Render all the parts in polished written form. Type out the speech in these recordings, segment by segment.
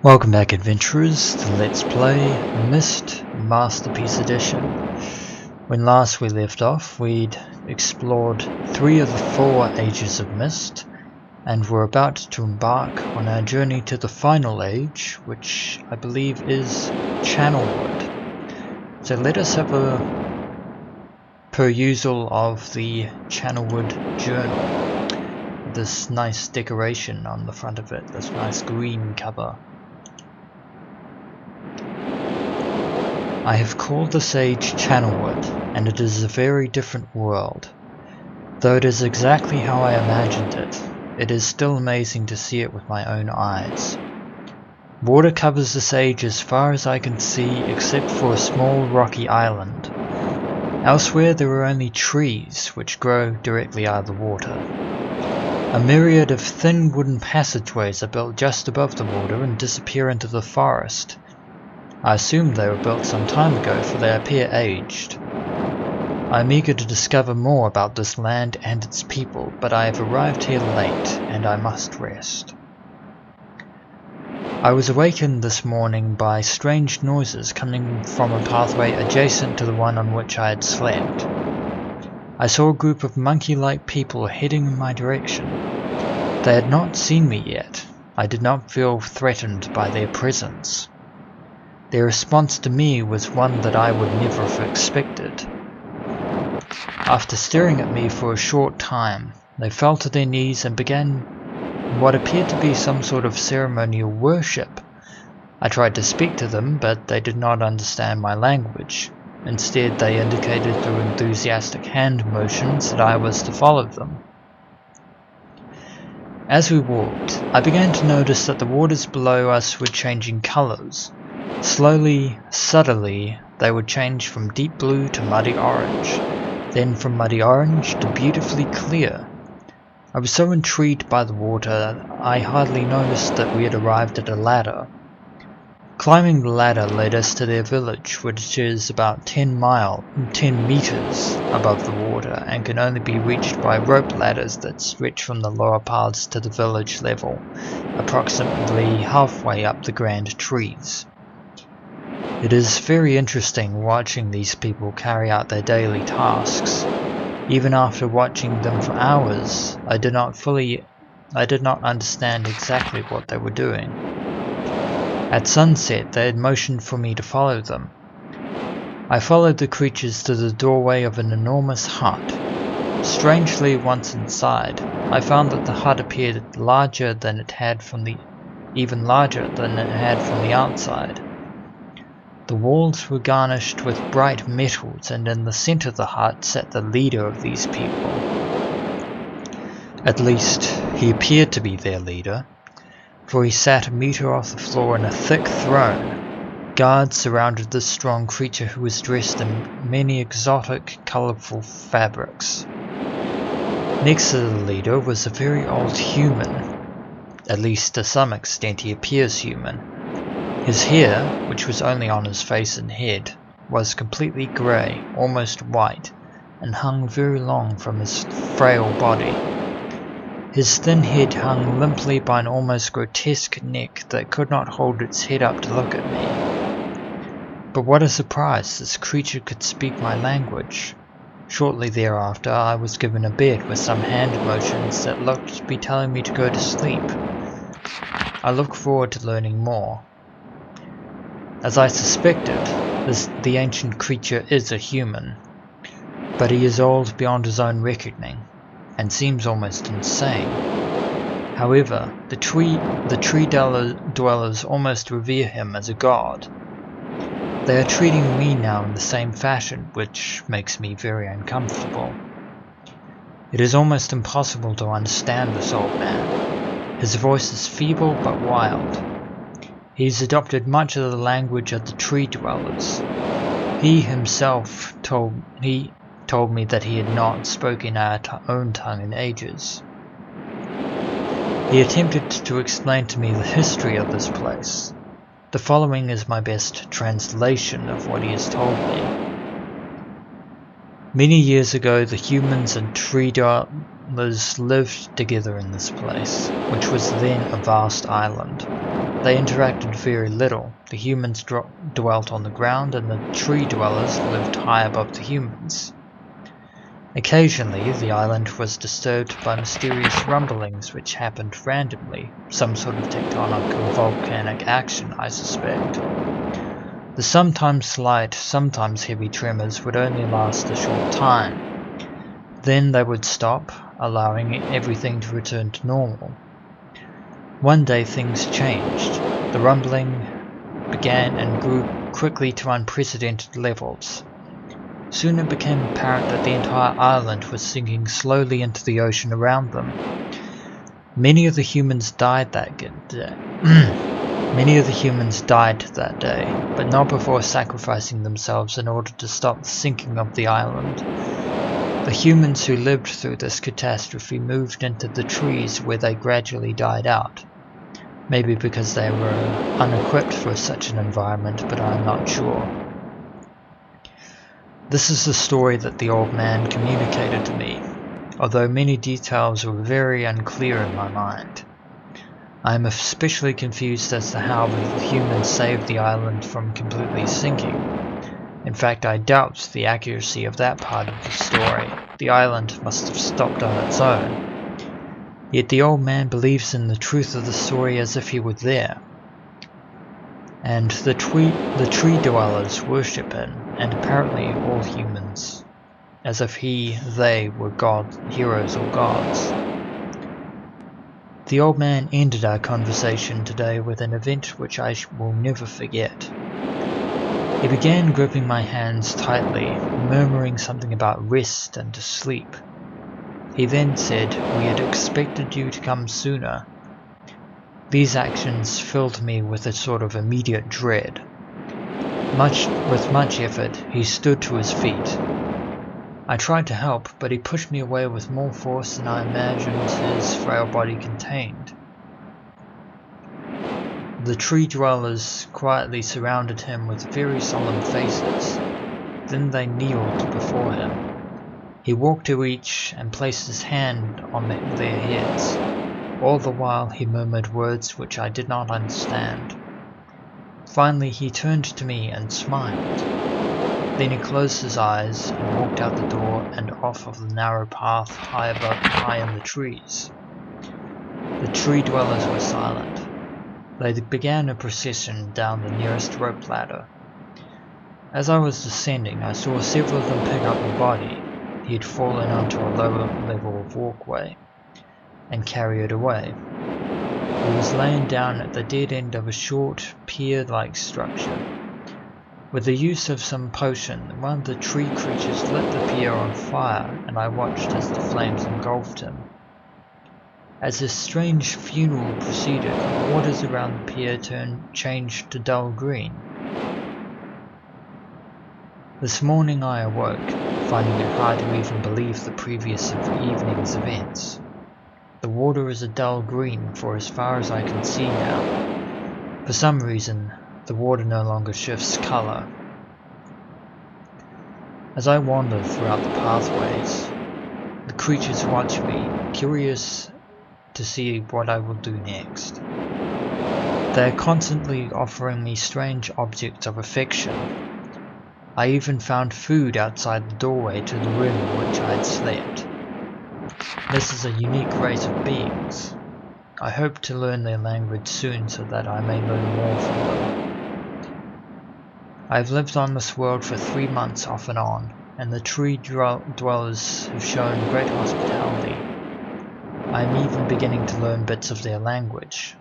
Welcome back, adventurers, to Let's Play Myst Masterpiece Edition. When last we left off, we'd explored 3 of the 4 ages of Myst, and were about to embark on our journey to the final age, which I believe is Channelwood. So let us have a perusal of the Channelwood journal. This nice decoration on the front of it, this nice green cover. I have called this age Channelwood, and it is a very different world. Though it is exactly how I imagined it, it is still amazing to see it with my own eyes. Water covers this age as far as I can see, except for a small rocky island. Elsewhere there are only trees, which grow directly out of the water. A myriad of thin wooden passageways are built just above the water and disappear into the forest. I assume they were built some time ago, for they appear aged. I am eager to discover more about this land and its people, but I have arrived here late, and I must rest. I was awakened this morning by strange noises coming from a pathway adjacent to the one on which I had slept. I saw a group of monkey-like people heading in my direction. They had not seen me yet. I did not feel threatened by their presence. Their response to me was one that I would never have expected. After staring at me for a short time, they fell to their knees and began what appeared to be some sort of ceremonial worship. I tried to speak to them, but they did not understand my language. Instead, they indicated through enthusiastic hand motions that I was to follow them. As we walked, I began to notice that the waters below us were changing colors. Slowly, subtly, they would change from deep blue to muddy orange, then from muddy orange to beautifully clear. I was so intrigued by the water, I hardly noticed that we had arrived at a ladder. Climbing the ladder led us to their village, which is about 10 meters above the water, and can only be reached by rope ladders that stretch from the lower paths to the village level, approximately halfway up the grand trees. It is very interesting watching these people carry out their daily tasks. Even after watching them for hours, I did not understand exactly what they were doing. At sunset, they had motioned for me to follow them. I followed the creatures to the doorway of an enormous hut. Strangely, once inside, I found that the hut appeared larger than it had from the outside. The walls were garnished with bright metals, and in the center of the hut sat the leader of these people. At least, he appeared to be their leader, for he sat a meter off the floor in a thick throne. Guards surrounded this strong creature who was dressed in many exotic, colorful fabrics. Next to the leader was a very old human. At least to some extent he appears human. His hair, which was only on his face and head, was completely grey, almost white, and hung very long from his frail body. His thin head hung limply by an almost grotesque neck that could not hold its head up to look at me. But what a surprise, this creature could speak my language. Shortly thereafter I was given a bed with some hand motions that looked to be telling me to go to sleep. I look forward to learning more. As I suspected, the ancient creature is a human, but he is old beyond his own reckoning, and seems almost insane. However, the tree dwellers almost revere him as a god. They are treating me now in the same fashion, which makes me very uncomfortable. It is almost impossible to understand this old man. His voice is feeble but wild. He has adopted much of the language of the tree dwellers. He himself told me that he had not spoken our own tongue in ages. He attempted to explain to me the history of this place. The following is my best translation of what he has told me. Many years ago, the humans and tree settlers lived together in this place, which was then a vast island. They interacted very little. The humans dwelt on the ground, and the tree dwellers lived high above the humans. Occasionally, the island was disturbed by mysterious rumblings which happened randomly, some sort of tectonic or volcanic action, I suspect. The sometimes slight, sometimes heavy tremors would only last a short time. Then they would stop, allowing everything to return to normal. One day things changed. The rumbling began and grew quickly to unprecedented levels. Soon it became apparent that the entire island was sinking slowly into the ocean around them. Many of the humans died that day, but not before sacrificing themselves in order to stop the sinking of the island. The humans who lived through this catastrophe moved into the trees, where they gradually died out. Maybe because they were unequipped for such an environment, but I'm not sure. This is the story that the old man communicated to me, although many details were very unclear in my mind. I am especially confused as to how the humans saved the island from completely sinking. In fact, I doubt the accuracy of that part of the story. The island must have stopped on its own. Yet the old man believes in the truth of the story as if he were there. And the tree dwellers worship him, and apparently all humans, as if they were heroes or gods. The old man ended our conversation today with an event which I will never forget. He began gripping my hands tightly, murmuring something about rest and to sleep. He then said, "We had expected you to come sooner." These actions filled me with a sort of immediate dread. With much effort, he stood to his feet. I tried to help, but he pushed me away with more force than I imagined his frail body contained. The tree dwellers quietly surrounded him with very solemn faces. Then they kneeled before him. He walked to each and placed his hand on their heads. All the while he murmured words which I did not understand. Finally he turned to me and smiled. Then he closed his eyes and walked out the door and off of the narrow path high in the trees. The tree dwellers were silent. They began a procession down the nearest rope ladder. As I was descending, I saw several of them pick up the body. He had fallen onto a lower level of walkway and carry it away. He was laying down at the dead end of a short, pier-like structure. With the use of some potion, one of the tree creatures lit the pier on fire, and I watched as the flames engulfed him. As this strange funeral proceeded, the waters around the pier changed to dull green. This morning I awoke, finding it hard to even believe the previous evening's events. The water is a dull green for as far as I can see now. For some reason, the water no longer shifts color. As I wander throughout the pathways, the creatures watch me, curious to see what I will do next. They are constantly offering me strange objects of affection. I even found food outside the doorway to the room in which I had slept. This is a unique race of beings. I hope to learn their language soon so that I may learn more from them. I have lived on this world for 3 months off and on, and the tree dwellers have shown great hospitality. I am even beginning to learn bits of their language.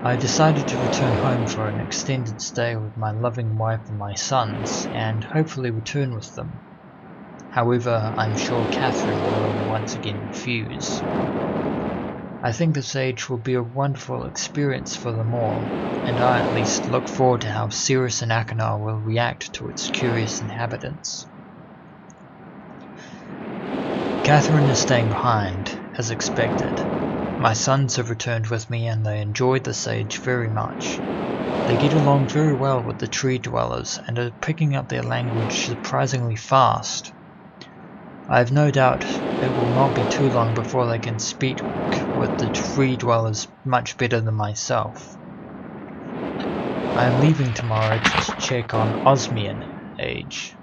I decided to return home for an extended stay with my loving wife and my sons, and hopefully return with them. However, I'm sure Catherine will once again refuse. I think this age will be a wonderful experience for them all, and I at least look forward to how Cirrus and Achenar will react to its curious inhabitants. Catherine is staying behind, as expected. My sons have returned with me and they enjoy this age very much. They get along very well with the tree dwellers and are picking up their language surprisingly fast. I have no doubt it will not be too long before they can speak with the tree dwellers much better than myself. I am leaving tomorrow to check on Osmian Age.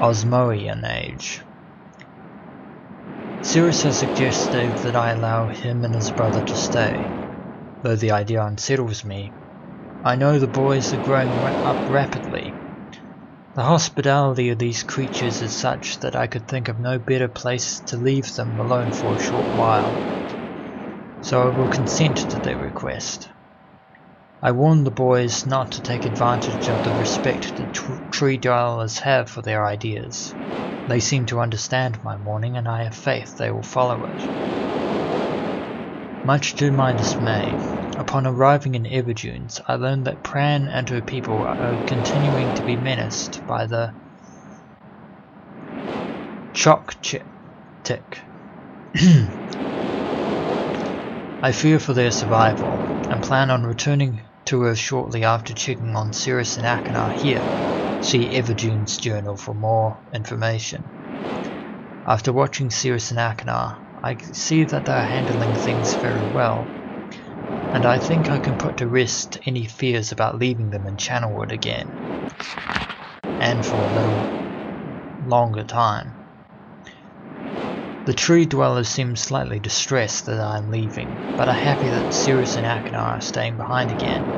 Osmoian Age. Sirius has suggested that I allow him and his brother to stay, though the idea unsettles me. I know the boys are growing up rapidly. The hospitality of these creatures is such that I could think of no better place to leave them alone for a short while, so I will consent to their request. I warn the boys not to take advantage of the respect the tree dwellers have for their ideas. They seem to understand my warning, and I have faith they will follow it. Much to my dismay, upon arriving in Everdunes, I learned that Pran and her people are continuing to be menaced by the Choktik. I fear for their survival, and plan on returning to Earth shortly after checking on Sirius and Achenar here. See Everdunes Journal for more information. After watching Sirius and Achenar, I see that they are handling things very well, and I think I can put to rest any fears about leaving them in Channelwood again, and for a little longer time. The tree dwellers seem slightly distressed that I am leaving, but are happy that Sirius and Achenar are staying behind again.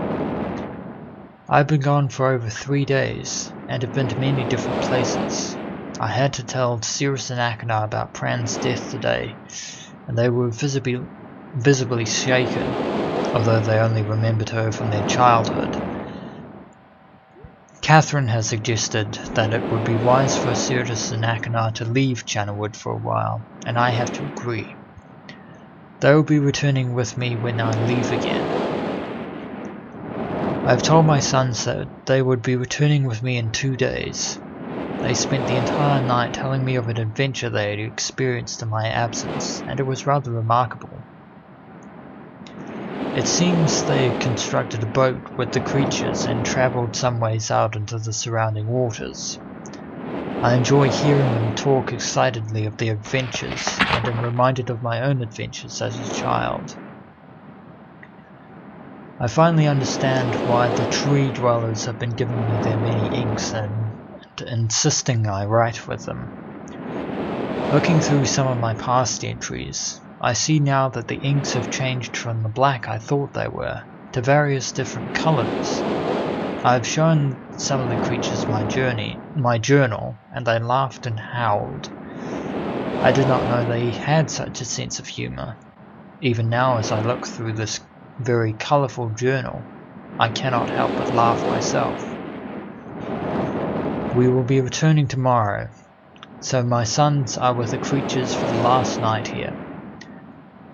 I've been gone for over 3 days, and have been to many different places. I had to tell Sirius and Achenar about Pran's death today, and they were visibly shaken, although they only remembered her from their childhood. Catherine has suggested that it would be wise for Sirius and Achenar to leave Channelwood for a while, and I have to agree. They will be returning with me when I leave again. I have told my sons that they would be returning with me in 2 days. They spent the entire night telling me of an adventure they had experienced in my absence, and it was rather remarkable. It seems they constructed a boat with the creatures and travelled some ways out into the surrounding waters. I enjoy hearing them talk excitedly of their adventures, and am reminded of my own adventures as a child. I finally understand why the tree dwellers have been giving me their many inks and insisting I write with them. Looking through some of my past entries, I see now that the inks have changed from the black I thought they were, to various different colours. I have shown some of the creatures my journal, and they laughed and howled. I did not know they had such a sense of humour. Even now, as I look through this very colourful journal, I cannot help but laugh myself. We will be returning tomorrow, so my sons are with the creatures for the last night here.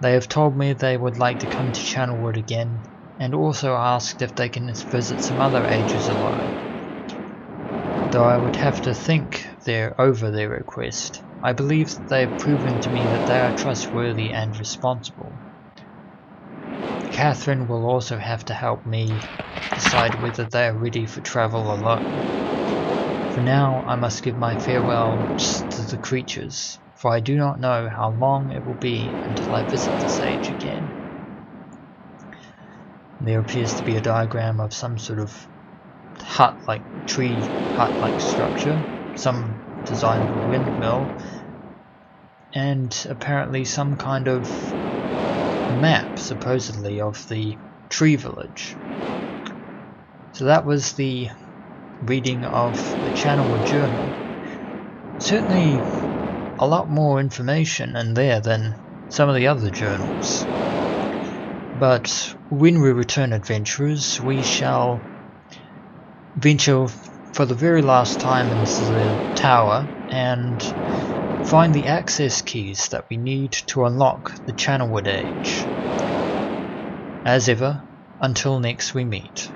They have told me they would like to come to Channelwood again, and also asked if they can visit some other ages alone. Though I would have to think over their request, I believe that they have proven to me that they are trustworthy and responsible. Catherine will also have to help me decide whether they are ready for travel alone. For now, I must give my farewells to the creatures, for I do not know how long it will be until I visit this age again. There appears to be a diagram of some sort of tree hut-like structure, some design of a windmill, and apparently some kind of map, supposedly, of the tree village. So that was the reading of the Channelwood Journal. Certainly a lot more information in there than some of the other journals. But when we return, adventurers, we shall venture for the very last time into the tower and find the access keys that we need to unlock the Channelwood Age. As ever, until next we meet.